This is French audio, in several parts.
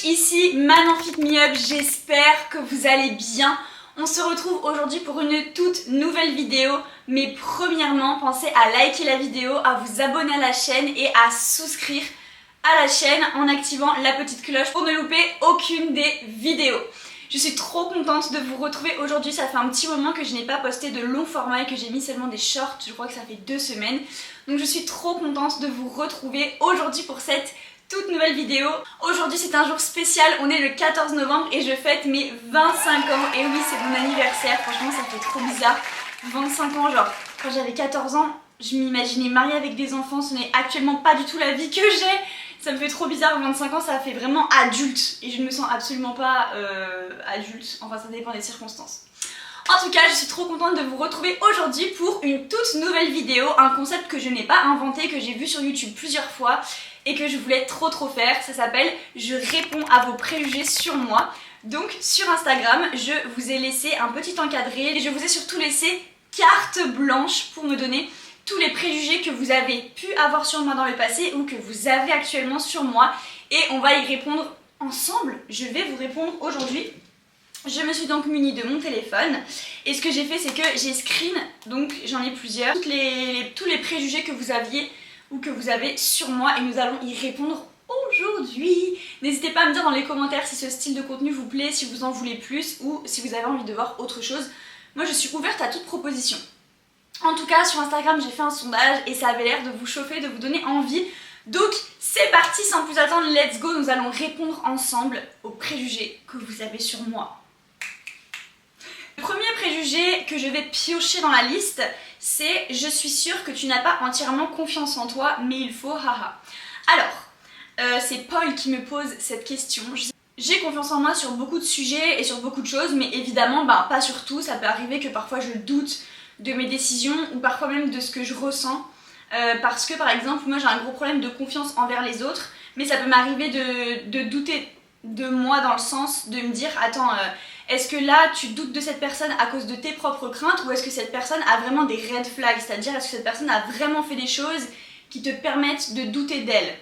ici Manon Fit Me Up, j'espère que vous allez bien. On se retrouve aujourd'hui pour une toute nouvelle vidéo, mais premièrement pensez à liker la vidéo, à vous abonner à la chaîne et à souscrire à la chaîne en activant la petite cloche pour ne louper aucune des vidéos. Je suis trop contente de vous retrouver aujourd'hui, ça fait un petit moment que je n'ai pas posté de long format et que j'ai mis seulement des shorts, je crois que ça fait 2 semaines. Donc je suis trop contente de vous retrouver aujourd'hui pour cette toute nouvelle vidéo. Aujourd'hui c'est un jour spécial, on est le 14 novembre et je fête mes 25 ans. Et oui, c'est mon anniversaire, franchement ça fait trop bizarre. 25 ans, genre quand j'avais 14 ans, je m'imaginais mariée avec des enfants, ce n'est actuellement pas du tout la vie que j'ai. Ça me fait trop bizarre, 25 ans ça fait vraiment adulte et je ne me sens absolument pas adulte, enfin ça dépend des circonstances. En tout cas, je suis trop contente de vous retrouver aujourd'hui pour une toute nouvelle vidéo, un concept que je n'ai pas inventé, que j'ai vu sur YouTube plusieurs fois et que je voulais trop faire. Ça s'appelle « Je réponds à vos préjugés sur moi ». Donc sur Instagram, je vous ai laissé un petit encadré et je vous ai surtout laissé carte blanche pour me donner tous les préjugés que vous avez pu avoir sur moi dans le passé ou que vous avez actuellement sur moi, et on va y répondre ensemble. Je vais vous répondre aujourd'hui. Je me suis donc munie de mon téléphone et ce que j'ai fait c'est que j'ai screen, donc j'en ai plusieurs, tous les préjugés que vous aviez ou que vous avez sur moi, et nous allons y répondre aujourd'hui. N'hésitez pas à me dire dans les commentaires si ce style de contenu vous plaît, si vous en voulez plus ou si vous avez envie de voir autre chose. Moi je suis ouverte à toute proposition. En tout cas sur Instagram j'ai fait un sondage et ça avait l'air de vous chauffer, de vous donner envie. Donc c'est parti, sans plus attendre, let's go, nous allons répondre ensemble aux préjugés que vous avez sur moi. Le premier préjugé que je vais piocher dans la liste, c'est « Je suis sûre que tu n'as pas entièrement confiance en toi, mais il faut haha ». Alors, c'est Paul qui me pose cette question. J'ai confiance en moi sur beaucoup de sujets et sur beaucoup de choses, mais évidemment pas sur tout. Ça peut arriver que parfois je doute de mes décisions ou parfois même de ce que je ressens. Parce que par exemple, moi j'ai un gros problème de confiance envers les autres, mais ça peut m'arriver de douter de moi dans le sens de me dire « Attends, est-ce que là tu doutes de cette personne à cause de tes propres craintes ou est-ce que cette personne a vraiment des red flags ?» C'est-à-dire, est-ce que cette personne a vraiment fait des choses qui te permettent de douter d'elle?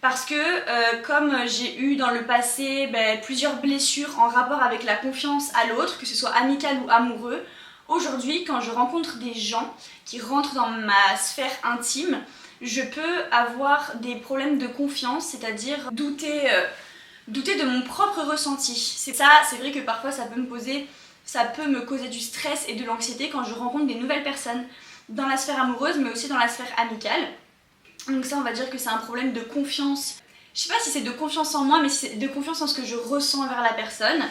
Parce que comme j'ai eu dans le passé plusieurs blessures en rapport avec la confiance à l'autre, que ce soit amical ou amoureux, aujourd'hui quand je rencontre des gens qui rentrent dans ma sphère intime, je peux avoir des problèmes de confiance, c'est-à-dire douter de mon propre ressenti. C'est vrai que parfois ça peut me causer du stress et de l'anxiété quand je rencontre des nouvelles personnes dans la sphère amoureuse mais aussi dans la sphère amicale. Donc ça on va dire que c'est un problème de confiance. Je sais pas si c'est de confiance en moi, mais c'est de confiance en ce que je ressens vers la personne.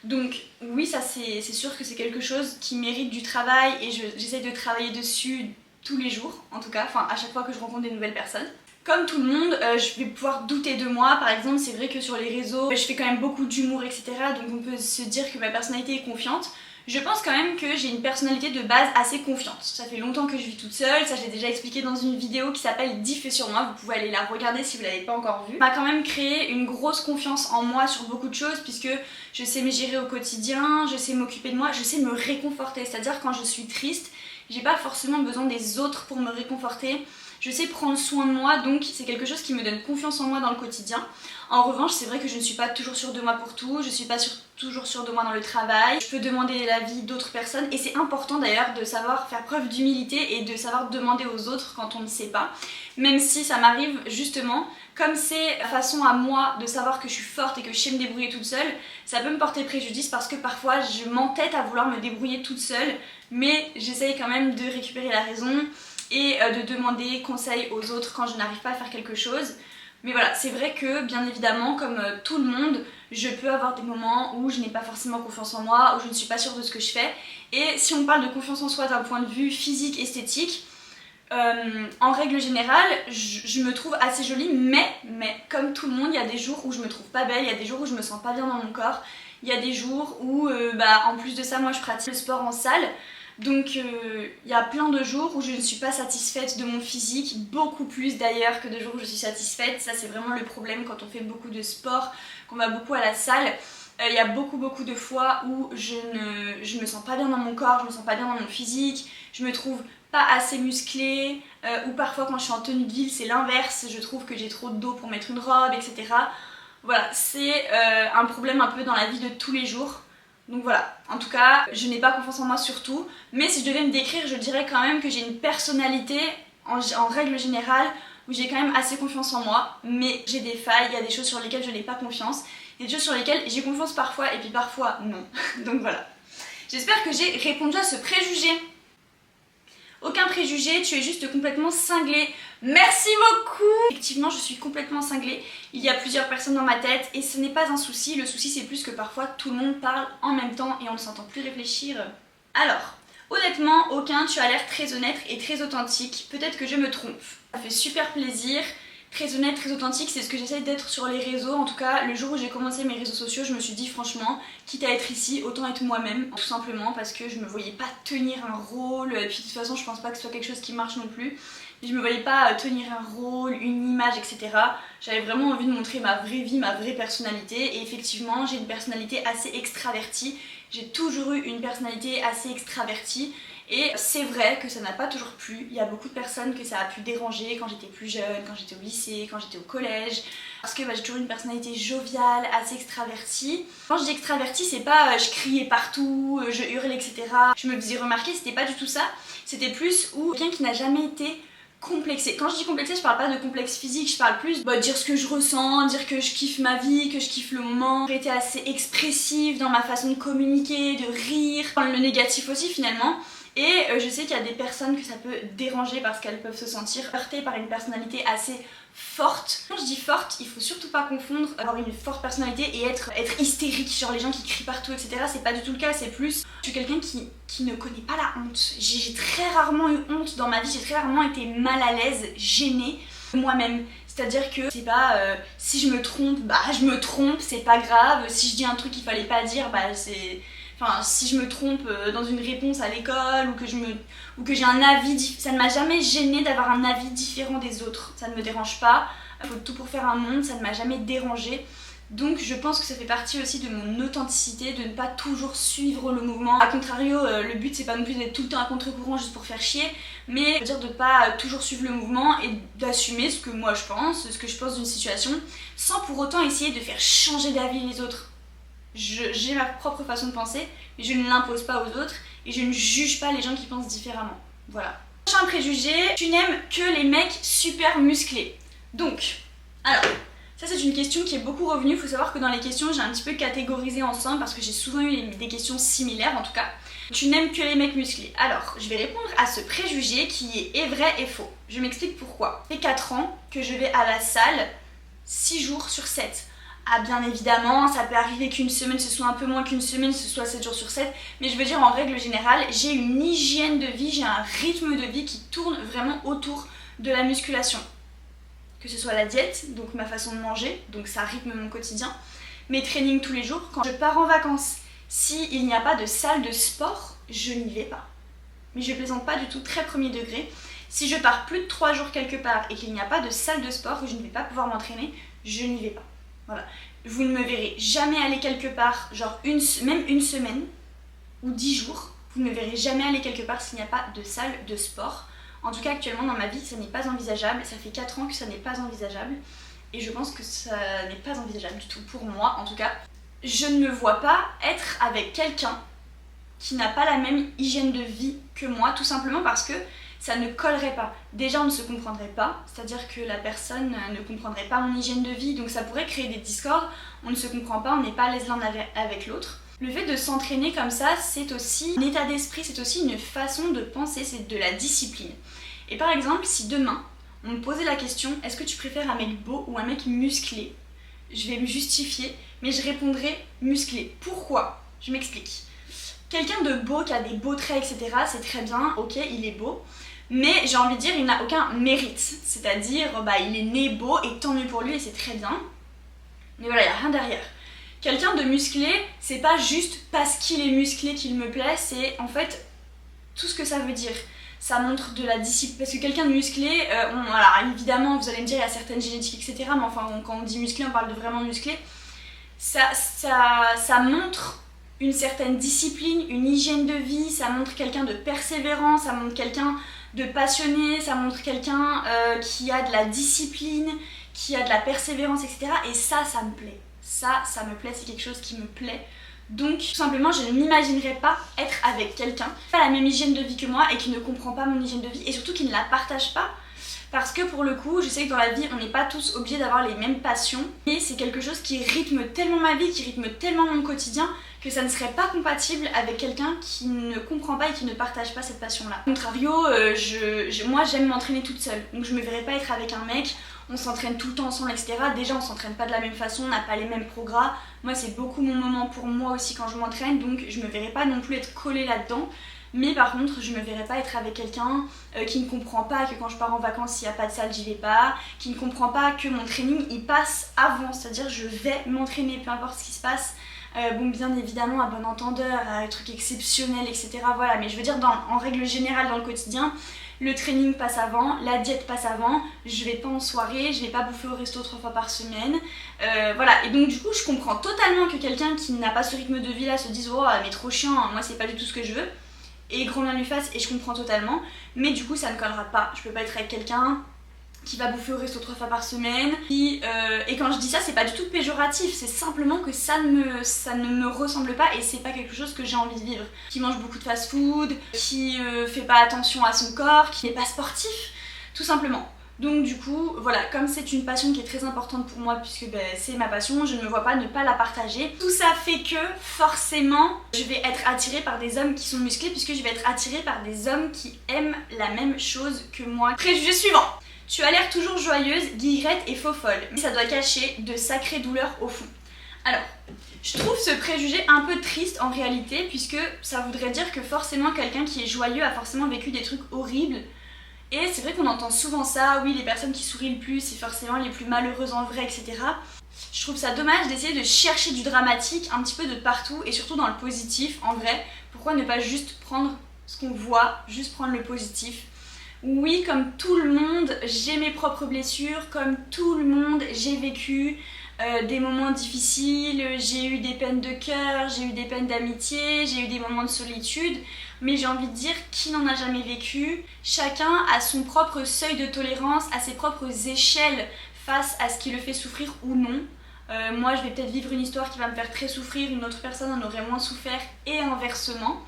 Donc oui, ça c'est sûr que c'est quelque chose qui mérite du travail et j'essaie de travailler dessus tous les jours en tout cas, enfin à chaque fois que je rencontre des nouvelles personnes. Comme tout le monde, je vais pouvoir douter de moi. Par exemple, c'est vrai que sur les réseaux, je fais quand même beaucoup d'humour, etc. Donc on peut se dire que ma personnalité est confiante. Je pense quand même que j'ai une personnalité de base assez confiante. Ça fait longtemps que je vis toute seule, ça je l'ai déjà expliqué dans une vidéo qui s'appelle 10 faits sur moi, vous pouvez aller la regarder si vous l'avez pas encore vue. Ça m'a quand même créé une grosse confiance en moi sur beaucoup de choses puisque je sais me gérer au quotidien, je sais m'occuper de moi, je sais me réconforter. C'est-à-dire quand je suis triste, j'ai pas forcément besoin des autres pour me réconforter. Je sais prendre soin de moi, donc c'est quelque chose qui me donne confiance en moi dans le quotidien. En revanche, c'est vrai que je ne suis pas toujours sûre de moi pour tout, je ne suis pas toujours sûre de moi dans le travail. Je peux demander l'avis d'autres personnes et c'est important d'ailleurs de savoir faire preuve d'humilité et de savoir demander aux autres quand on ne sait pas. Même si ça m'arrive justement, comme c'est la façon à moi de savoir que je suis forte et que je sais me débrouiller toute seule, ça peut me porter préjudice parce que parfois je m'entête à vouloir me débrouiller toute seule, mais j'essaye quand même de récupérer la raison et de demander conseil aux autres quand je n'arrive pas à faire quelque chose. Mais voilà, c'est vrai que bien évidemment, comme tout le monde, je peux avoir des moments où je n'ai pas forcément confiance en moi, où je ne suis pas sûre de ce que je fais. Et si on parle de confiance en soi d'un point de vue physique, esthétique, en règle générale, je me trouve assez jolie, mais comme tout le monde, il y a des jours où je me trouve pas belle, il y a des jours où je me sens pas bien dans mon corps, il y a des jours où, en plus de ça, moi je pratique le sport en salle. Donc il y a plein de jours où je ne suis pas satisfaite de mon physique, beaucoup plus d'ailleurs que de jours où je suis satisfaite. Ça c'est vraiment le problème quand on fait beaucoup de sport, qu'on va beaucoup à la salle. Il y a beaucoup de fois où je me sens pas bien dans mon corps, je me sens pas bien dans mon physique, je me trouve pas assez musclée, ou parfois quand je suis en tenue de ville c'est l'inverse, je trouve que j'ai trop de dos pour mettre une robe, etc. Voilà, c'est un problème un peu dans la vie de tous les jours. Donc voilà, en tout cas, je n'ai pas confiance en moi surtout, mais si je devais me décrire, je dirais quand même que j'ai une personnalité, en règle générale, où j'ai quand même assez confiance en moi, mais j'ai des failles, il y a des choses sur lesquelles je n'ai pas confiance, il y a des choses sur lesquelles j'ai confiance parfois, et puis parfois non. Donc voilà. J'espère que j'ai répondu à ce préjugé. Aucun préjugé, tu es juste complètement cinglé. Merci beaucoup! Effectivement, je suis complètement cinglée. Il y a plusieurs personnes dans ma tête et ce n'est pas un souci. Le souci, c'est plus que parfois tout le monde parle en même temps et on ne s'entend plus réfléchir. Alors, honnêtement, aucun, tu as l'air très honnête et très authentique. Peut-être que je me trompe. Ça fait super plaisir. Très honnête, très authentique, c'est ce que j'essaie d'être sur les réseaux. En tout cas, le jour où j'ai commencé mes réseaux sociaux, je me suis dit franchement, quitte à être ici, autant être moi-même. Tout simplement parce que je me voyais pas tenir un rôle. Et puis de toute façon, je pense pas que ce soit quelque chose qui marche non plus. Je me voyais pas tenir un rôle, une image, etc. J'avais vraiment envie de montrer ma vraie vie, ma vraie personnalité. Et effectivement, j'ai une personnalité assez extravertie. J'ai toujours eu une personnalité assez extravertie. Et c'est vrai que ça n'a pas toujours plu. Il y a beaucoup de personnes que ça a pu déranger quand j'étais plus jeune, quand j'étais au lycée, quand j'étais au collège. Parce que j'ai toujours une personnalité joviale, assez extravertie. Quand je dis extravertie, c'est pas je criais partout, je hurlais, etc. Je me faisais remarquer, c'était pas du tout ça. C'était plus ou quelqu'un qui n'a jamais été complexé. Quand je dis complexé, je parle pas de complexe physique, je parle plus de dire ce que je ressens, dire que je kiffe ma vie, que je kiffe le moment. J'ai été assez expressive dans ma façon de communiquer, de rire, dans le négatif aussi finalement. Et je sais qu'il y a des personnes que ça peut déranger parce qu'elles peuvent se sentir heurtées par une personnalité assez forte. Quand je dis forte, il faut surtout pas confondre avoir une forte personnalité et être hystérique, genre les gens qui crient partout, etc. C'est pas du tout le cas, c'est plus je suis quelqu'un qui ne connaît pas la honte. J'ai très rarement eu honte dans ma vie, j'ai très rarement été mal à l'aise, gênée moi-même. C'est-à-dire que c'est pas si je me trompe, je me trompe, c'est pas grave. Si je dis un truc qu'il fallait pas dire, c'est... Enfin, si je me trompe dans une réponse à l'école ou que j'ai un avis, ça ne m'a jamais gênée d'avoir un avis différent des autres. Ça ne me dérange pas. Il faut tout pour faire un monde, ça ne m'a jamais dérangée. Donc je pense que ça fait partie aussi de mon authenticité, de ne pas toujours suivre le mouvement. A contrario, le but c'est pas non plus d'être tout le temps à contre-courant juste pour faire chier, mais dire de pas toujours suivre le mouvement et d'assumer ce que moi je pense, ce que je pense d'une situation, sans pour autant essayer de faire changer d'avis les autres. J'ai ma propre façon de penser, mais je ne l'impose pas aux autres et je ne juge pas les gens qui pensent différemment. Voilà. Prochain préjugé, tu n'aimes que les mecs super musclés. Donc, alors, ça c'est une question qui est beaucoup revenue. Il faut savoir que dans les questions, j'ai un petit peu catégorisé ensemble parce que j'ai souvent eu des questions similaires en tout cas. Tu n'aimes que les mecs musclés. Alors, je vais répondre à ce préjugé qui est vrai et faux. Je m'explique pourquoi. Ça fait 4 ans que je vais à la salle 6 jours sur 7. Ah bien évidemment, ça peut arriver qu'une semaine ce soit un peu moins qu'une semaine, ce soit 7 jours sur 7, mais je veux dire en règle générale, j'ai une hygiène de vie, j'ai un rythme de vie qui tourne vraiment autour de la musculation. Que ce soit la diète, donc ma façon de manger, donc ça rythme mon quotidien, mes trainings tous les jours. Quand je pars en vacances, s'il n'y a pas de salle de sport, je n'y vais pas. Mais je plaisante pas du tout, très premier degré. Si je pars plus de 3 jours quelque part et qu'il n'y a pas de salle de sport où je ne vais pas pouvoir m'entraîner, je n'y vais pas. Voilà. Vous ne me verrez jamais aller quelque part, genre même une semaine ou 10 jours, vous ne me verrez jamais aller quelque part s'il n'y a pas de salle de sport. En tout cas, actuellement dans ma vie, ça n'est pas envisageable. Ça fait 4 ans que ça n'est pas envisageable. Et je pense que ça n'est pas envisageable du tout pour moi, en tout cas. Je ne me vois pas être avec quelqu'un qui n'a pas la même hygiène de vie que moi, tout simplement parce que ça ne collerait pas. Déjà, on ne se comprendrait pas, c'est-à-dire que la personne ne comprendrait pas mon hygiène de vie, donc ça pourrait créer des discordes, on ne se comprend pas, on n'est pas à l'aise l'un avec l'autre. Le fait de s'entraîner comme ça, c'est aussi un état d'esprit, c'est aussi une façon de penser, c'est de la discipline. Et par exemple, si demain, on me posait la question, est-ce que tu préfères un mec beau ou un mec musclé? Je vais me justifier, mais je répondrai musclé. Pourquoi? Je m'explique. Quelqu'un de beau, qui a des beaux traits, etc., c'est très bien, ok, il est beau. Mais j'ai envie de dire, il n'a aucun mérite. C'est-à-dire, il est né beau et tant mieux pour lui et c'est très bien. Mais voilà, il n'y a rien derrière. Quelqu'un de musclé, c'est pas juste parce qu'il est musclé qu'il me plaît, c'est en fait tout ce que ça veut dire. Ça montre de la discipline. Parce que quelqu'un de musclé, alors évidemment, vous allez me dire, il y a certaines génétiques, etc. Mais enfin, quand on dit musclé, on parle de vraiment musclé. Ça montre une certaine discipline, une hygiène de vie, ça montre quelqu'un de persévérant, ça montre quelqu'un de passionné, ça montre quelqu'un qui a de la discipline, qui a de la persévérance, etc. Et ça me plaît. Ça me plaît, c'est quelque chose qui me plaît. Donc tout simplement je ne m'imaginerais pas être avec quelqu'un qui a la même hygiène de vie que moi et qui ne comprend pas mon hygiène de vie et surtout qui ne la partage pas. Parce que pour le coup, je sais que dans la vie, on n'est pas tous obligés d'avoir les mêmes passions. Et c'est quelque chose qui rythme tellement ma vie, qui rythme tellement mon quotidien, que ça ne serait pas compatible avec quelqu'un qui ne comprend pas et qui ne partage pas cette passion-là. Au contrario, moi j'aime m'entraîner toute seule. Donc je me verrais pas être avec un mec, on s'entraîne tout le temps ensemble, etc. Déjà on s'entraîne pas de la même façon, on n'a pas les mêmes progrès. Moi c'est beaucoup mon moment pour moi aussi quand je m'entraîne, donc je me verrais pas non plus être collée là-dedans. Mais par contre, je me verrais pas être avec quelqu'un qui ne comprend pas que quand je pars en vacances, s'il n'y a pas de salle, j'y vais pas, qui ne comprend pas que mon training il passe avant, c'est-à-dire je vais m'entraîner peu importe ce qui se passe. Bon, bien évidemment, à bon entendeur, à trucs exceptionnels, etc. Voilà, mais je veux dire, en règle générale, dans le quotidien, le training passe avant, la diète passe avant, je vais pas en soirée, je vais pas bouffer au resto 3 fois par semaine. Voilà, et donc du coup, je comprends totalement que quelqu'un qui n'a pas ce rythme de vie là se dise oh, mais trop chiant, moi c'est pas du tout ce que je veux. Et grand bien lui fasse, et je comprends totalement, mais du coup ça ne collera pas. Je peux pas être avec quelqu'un qui va bouffer au resto 3 fois par semaine, et quand je dis ça, c'est pas du tout péjoratif, c'est simplement que ça ne me ressemble pas et c'est pas quelque chose que j'ai envie de vivre. Qui mange beaucoup de fast-food, qui fait pas attention à son corps, qui n'est pas sportif, tout simplement. Donc du coup, voilà, comme c'est une passion qui est très importante pour moi puisque c'est ma passion, je ne me vois pas ne pas la partager. Tout ça fait que forcément, je vais être attirée par des hommes qui sont musclés puisque je vais être attirée par des hommes qui aiment la même chose que moi. Préjugé suivant. Tu as l'air toujours joyeuse, guillerette et faux folle, mais ça doit cacher de sacrées douleurs au fond. Alors, je trouve ce préjugé un peu triste en réalité puisque ça voudrait dire que forcément quelqu'un qui est joyeux a forcément vécu des trucs horribles. Et c'est vrai qu'on entend souvent ça, oui les personnes qui sourient le plus c'est forcément les plus malheureuses en vrai, etc. Je trouve ça dommage d'essayer de chercher du dramatique un petit peu de partout et surtout dans le positif en vrai. Pourquoi ne pas juste prendre ce qu'on voit, juste prendre le positif? Oui, comme tout le monde, j'ai mes propres blessures, comme tout le monde, j'ai vécu des moments difficiles, j'ai eu des peines de cœur, j'ai eu des peines d'amitié, j'ai eu des moments de solitude, mais j'ai envie de dire qui n'en a jamais vécu. Chacun a son propre seuil de tolérance, a ses propres échelles face à ce qui le fait souffrir ou non. Moi je vais peut-être vivre une histoire qui va me faire très souffrir, une autre personne en aurait moins souffert et inversement.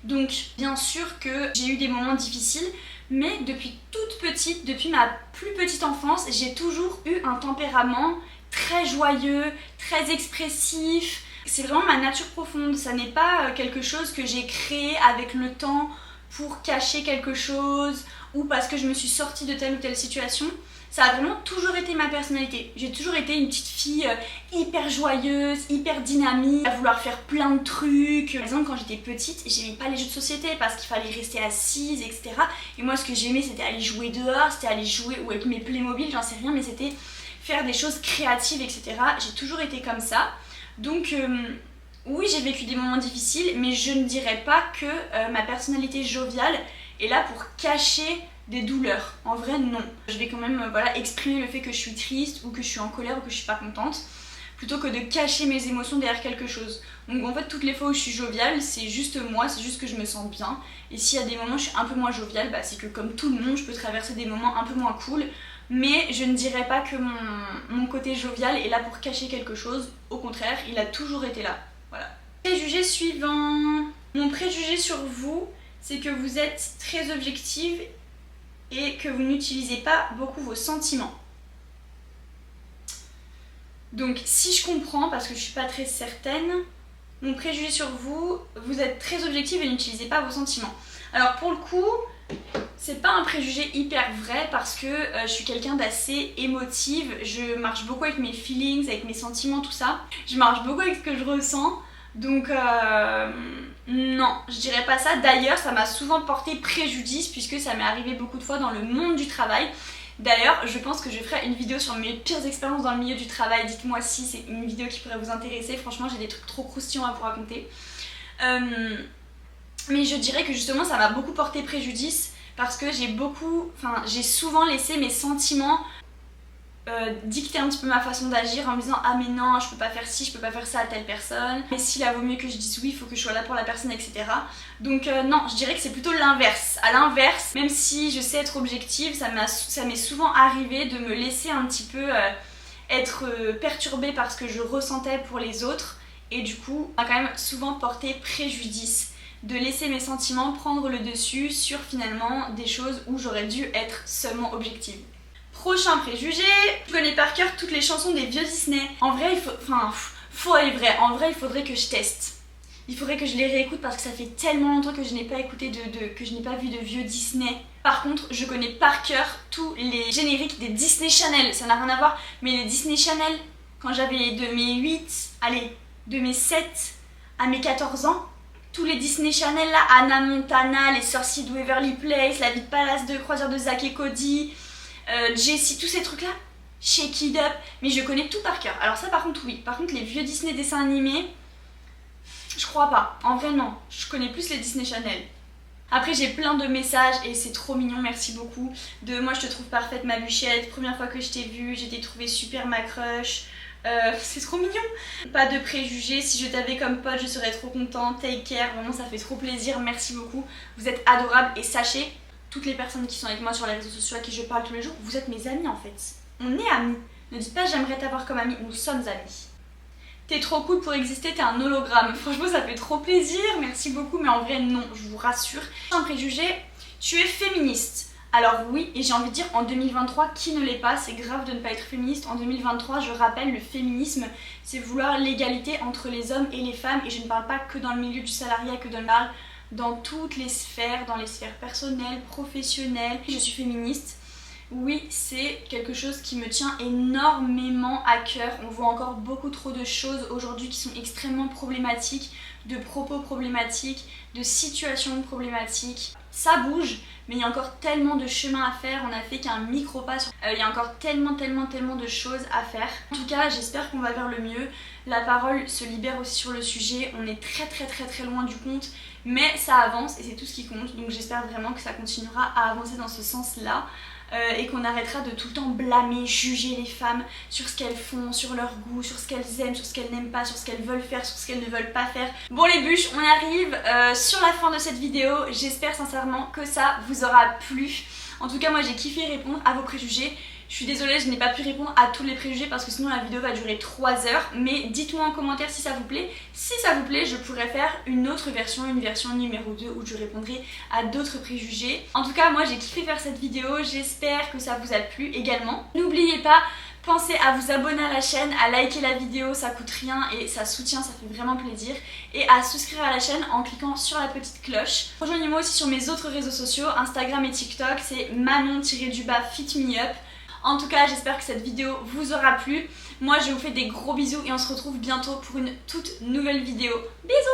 Donc bien sûr que j'ai eu des moments difficiles, mais depuis toute petite, depuis ma plus petite enfance, j'ai toujours eu un tempérament très joyeux, très expressif. C'est vraiment ma nature profonde, ça n'est pas quelque chose que j'ai créé avec le temps pour cacher quelque chose ou parce que je me suis sortie de telle ou telle situation. Ça a vraiment toujours été ma personnalité. J'ai toujours été une petite fille hyper joyeuse, hyper dynamique, à vouloir faire plein de trucs. Par exemple, quand j'étais petite, j'aimais pas les jeux de société parce qu'il fallait rester assise, etc. Et moi, ce que j'aimais, c'était aller jouer dehors, c'était aller jouer ou avec mes Playmobil, j'en sais rien, mais c'était faire des choses créatives, etc. J'ai toujours été comme ça. Donc, oui, j'ai vécu des moments difficiles, mais je ne dirais pas que ma personnalité joviale est là pour cacher des douleurs. En vrai, non. Je vais quand même exprimer le fait que je suis triste ou que je suis en colère ou que je suis pas contente plutôt que de cacher mes émotions derrière quelque chose. Donc en fait, toutes les fois où je suis joviale, c'est juste moi, c'est juste que je me sens bien. Et s'il y a des moments où je suis un peu moins joviale, c'est que comme tout le monde, je peux traverser des moments un peu moins cool. Mais je ne dirais pas que mon côté jovial est là pour cacher quelque chose. Au contraire, il a toujours été là. Voilà. Préjugé suivant. Mon préjugé sur vous, c'est que vous êtes très objective et que vous n'utilisez pas beaucoup vos sentiments. Donc si je comprends, parce que je suis pas très certaine, mon préjugé sur vous, vous êtes très objective et n'utilisez pas vos sentiments. Alors pour le coup, c'est pas un préjugé hyper vrai parce que je suis quelqu'un d'assez émotive, je marche beaucoup avec mes feelings, avec mes sentiments, tout ça. Je marche beaucoup avec ce que je ressens, donc non, je dirais pas ça. D'ailleurs, ça m'a souvent porté préjudice puisque ça m'est arrivé beaucoup de fois dans le monde du travail. D'ailleurs, je pense que je ferai une vidéo sur mes pires expériences dans le milieu du travail. Dites-moi si c'est une vidéo qui pourrait vous intéresser. Franchement, j'ai des trucs trop croustillants à vous raconter. Mais je dirais que justement, ça m'a beaucoup porté préjudice parce que j'ai souvent laissé mes sentiments dicter un petit peu ma façon d'agir en me disant ah mais non je peux pas faire ci, je peux pas faire ça à telle personne, mais s'il vaut mieux que je dise oui, il faut que je sois là pour la personne, etc. Donc non, je dirais que c'est plutôt l'inverse. À l'inverse, même si je sais être objective, ça m'est souvent arrivé de me laisser un petit peu être perturbée par ce que je ressentais pour les autres, et du coup ça a quand même souvent porté préjudice de laisser mes sentiments prendre le dessus sur finalement des choses où j'aurais dû être seulement objective. Prochain préjugé, je connais par cœur toutes les chansons des vieux Disney. En vrai, en vrai, il faudrait que je teste. Il faudrait que je les réécoute parce que ça fait tellement longtemps que je n'ai pas écouté que je n'ai pas vu de vieux Disney. Par contre, je connais par cœur tous les génériques des Disney Channel. Ça n'a rien à voir, mais les Disney Channel, quand j'avais de mes 7 à mes 14 ans, tous les Disney Channel là, Hannah Montana, les sorciers de Waverly Place, la vie de palace de croisière de Zack et Cody, Jessie, tous ces trucs là, Shake It Up, mais je connais tout par cœur. Alors ça par contre oui, par contre les vieux Disney dessins animés, je crois pas, en vrai non, je connais plus les Disney Channel. Après j'ai plein de messages et c'est trop mignon, merci beaucoup, de moi je te trouve parfaite ma Buchette, première fois que je t'ai vue, j'ai été trouvée super ma crush. C'est trop mignon. Pas de préjugés, si je t'avais comme pote je serais trop contente, take care, vraiment ça fait trop plaisir, merci beaucoup, vous êtes adorables et sachez, toutes les personnes qui sont avec moi sur les réseaux sociaux à qui je parle tous les jours, vous êtes mes amis en fait. On est amis. Ne dites pas j'aimerais t'avoir comme ami, nous sommes amis. T'es trop cool pour exister, t'es un hologramme. Franchement ça fait trop plaisir, merci beaucoup, mais en vrai non, je vous rassure. Un préjugé, tu es féministe. Alors oui, et j'ai envie de dire en 2023, qui ne l'est pas, c'est grave de ne pas être féministe. En 2023, je rappelle, le féminisme, c'est vouloir l'égalité entre les hommes et les femmes, et je ne parle pas que dans le milieu du salariat, que dans toutes les sphères, dans les sphères personnelles, professionnelles. Je suis féministe. Oui, c'est quelque chose qui me tient énormément à cœur. On voit encore beaucoup trop de choses aujourd'hui qui sont extrêmement problématiques, de propos problématiques, de situations problématiques. Ça bouge, mais il y a encore tellement de chemin à faire, on a fait qu'un micro-pas. Il y a encore tellement de choses à faire. En tout cas, j'espère qu'on va vers le mieux. La parole se libère aussi sur le sujet, on est très loin du compte, mais ça avance et c'est tout ce qui compte. Donc j'espère vraiment que ça continuera à avancer dans ce sens-là. Et qu'on arrêtera de tout le temps blâmer, juger les femmes sur ce qu'elles font, sur leur goût, sur ce qu'elles aiment, sur ce qu'elles n'aiment pas, sur ce qu'elles veulent faire, sur ce qu'elles ne veulent pas faire. Bon les bûches, on arrive sur la fin de cette vidéo. J'espère sincèrement que ça vous aura plu. En tout cas moi j'ai kiffé répondre à vos préjugés. Je suis désolée, je n'ai pas pu répondre à tous les préjugés parce que sinon la vidéo va durer 3 heures. Mais dites-moi en commentaire si ça vous plaît. Si ça vous plaît, je pourrais faire une autre version, une version numéro 2 où je répondrai à d'autres préjugés. En tout cas, moi j'ai kiffé faire cette vidéo. J'espère que ça vous a plu également. N'oubliez pas, pensez à vous abonner à la chaîne, à liker la vidéo, ça coûte rien et ça soutient, ça fait vraiment plaisir. Et à souscrire à la chaîne en cliquant sur la petite cloche. Rejoignez-moi aussi sur mes autres réseaux sociaux, Instagram et TikTok, c'est manon-fitmeup. En tout cas, j'espère que cette vidéo vous aura plu. Moi, je vous fais des gros bisous et on se retrouve bientôt pour une toute nouvelle vidéo. Bisous!